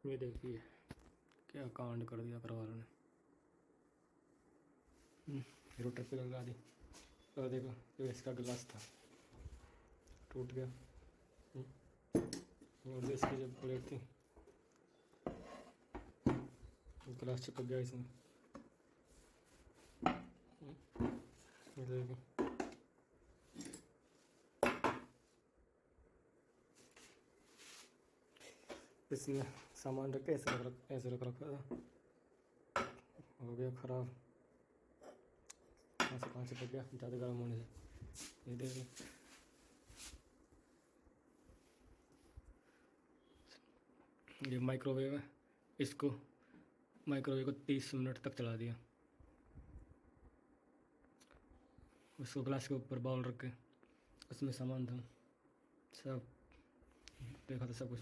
ये देखिए क्या कांड कर दिया घर वालों ने। रोटर पे लगा दी और देखो जो इसका गिलास था टूट गया। और जो इसकी जब प्लेट थी गिलास चिपक गया इसमें। ये देखो इसमें सामान रख के ऐसे रख रखा था, हो गया ख़राब। कहाँ से पक गया ज़्यादा गर्म होने से। ये देखिए ये माइक्रोवेव है, इसको माइक्रोवेव को 30 मिनट तक चला दिया। उसको ग्लास के ऊपर बाउल रख के उसमें सामान था, सब देखा तो सब कुछ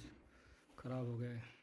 ख़राब हो गया है।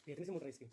ये इतनी सी मोटर है इसकी।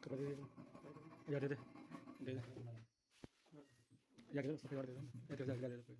कपड़ा दे दे या दे दे दे दे या दे दे सफेद वाला दे दे या दे दे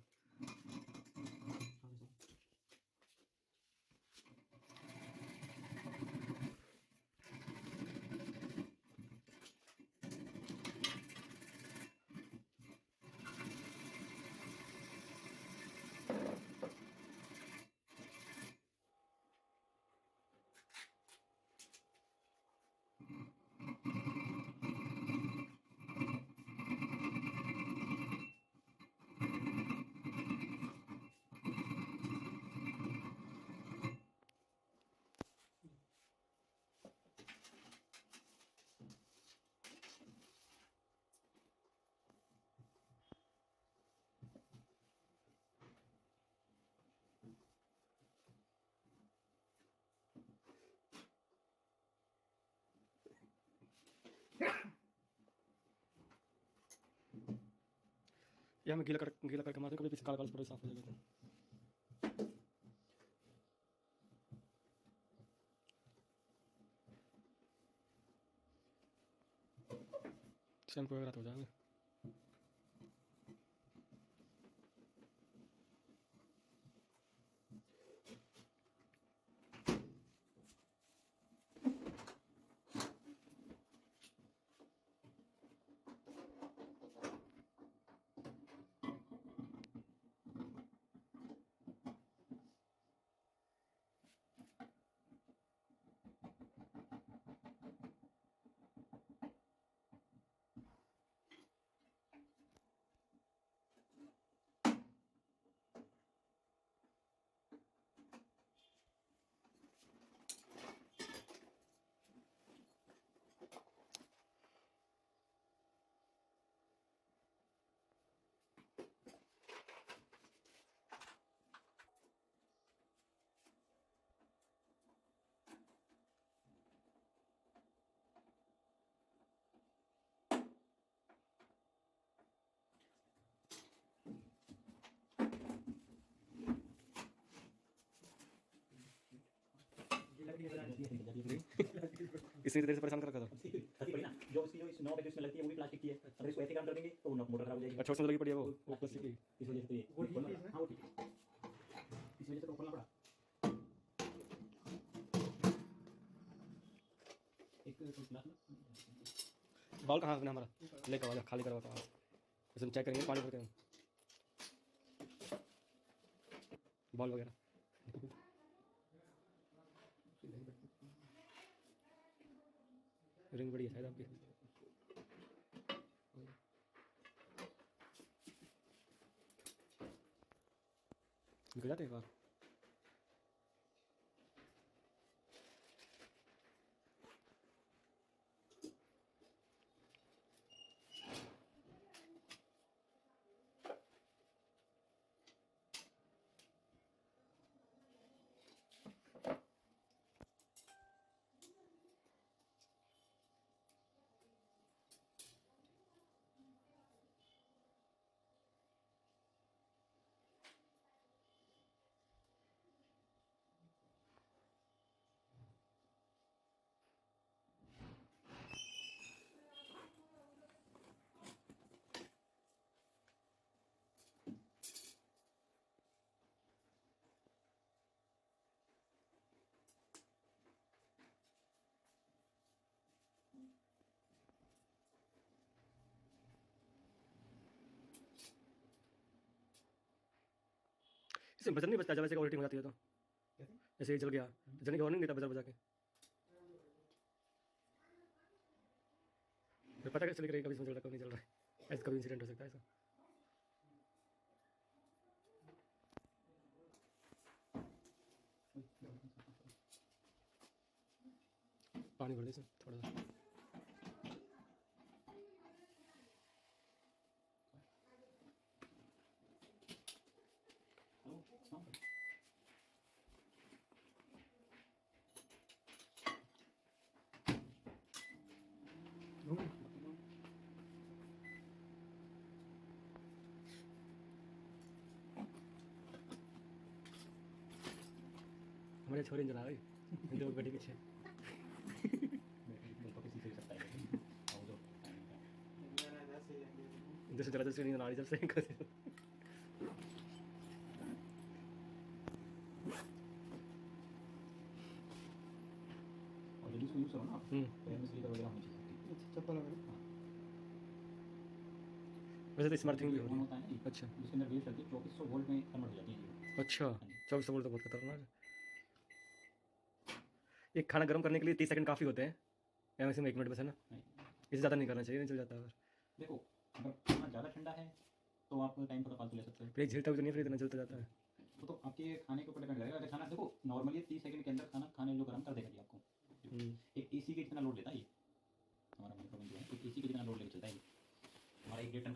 या मैं गीला करके मारते कभी पीछे काला काला पूरा साफ हो जाएगा। शैम्पू वगैरह तो हो जाएंगे। इसने तो तेरे से परेशान कर रखा था। खती पड़ी ना, जो उसकी जो इस नॉब है जो इसमें लगती है वो भी प्लास्टिक की है। अगर इसको ऐसे काम कर देंगे तो वो मोटर खराब हो जाएगी। अच्छा उसमें लगी पड़ी है वो प्लास्टिक की। इस वजह से तो ये वो ठीक है इसमें? हाँ वो ठीक है, इस वजह से तो खोलना पड़ा। एक ग्लास में बाउल कहाँ है हमारा? लेकर आवाज खाली करवा कहाँ? इसमें चेक करेंगे पानी भर के बॉल वगैरह। रिंग बड़ी है शायद आपकी। निकल जाते हैं बाहर। इसमें बजन नहीं बजता जब ऐसे क्वालिटी हो जाती है तो ऐसे ही चल गया जने की वार्निंग देता बजा बजा के। फिर पता कैसे चल रही है कभी इसमें चल रहा है कभी नहीं चल रहा है। ऐसा कभी इंसिडेंट हो सकता है ऐसा। पानी भर दे इसमें थोड़ा सा। हमारे छोरी जला गई दो गड्डी पीछे। इधर से चला जैसे नहीं नाड़ी जल से और यदि इसको यूज करो ना पैर में स्लीपर वगैरह होनी चाहिए। चप्पल वगैरह वैसे तो स्मार्ट थिंग भी हो रही होता है। है ना, अच्छा जिसके अंदर वेव चलती है 2400 वोल्ट में कन्वर्ट हो जाती है ये। अच्छा 24 वोल्ट तो बहुत खतरनाक है। एक खाना गर्म करने के लिए 30 सेकंड काफ़ी होते हैं या वैसे में 1 मिनट बस है ना। नहीं, इससे ज़्यादा नहीं करना चाहिए नहीं चल जाता है। अगर देखो अगर खाना ज़्यादा ठंडा है तो आप टाइम थोड़ा फालतू ले सकते हो। फिर ये झेलता भी तो नहीं फिर इतना जलता जाता है। तो आपके खाने के ऊपर डिपेंड करेगा। अगर खाना देखो नॉर्मली 30 सेकंड के अंदर खाना खाने जो गर्म कर देगा ये आपको। एक एसी के जितना लोड लेता है ये हमारा माइक्रोवेव जो है, एक एसी के जितना लोड लेके चलता है ये। हमारा 1 डेढ़ टन का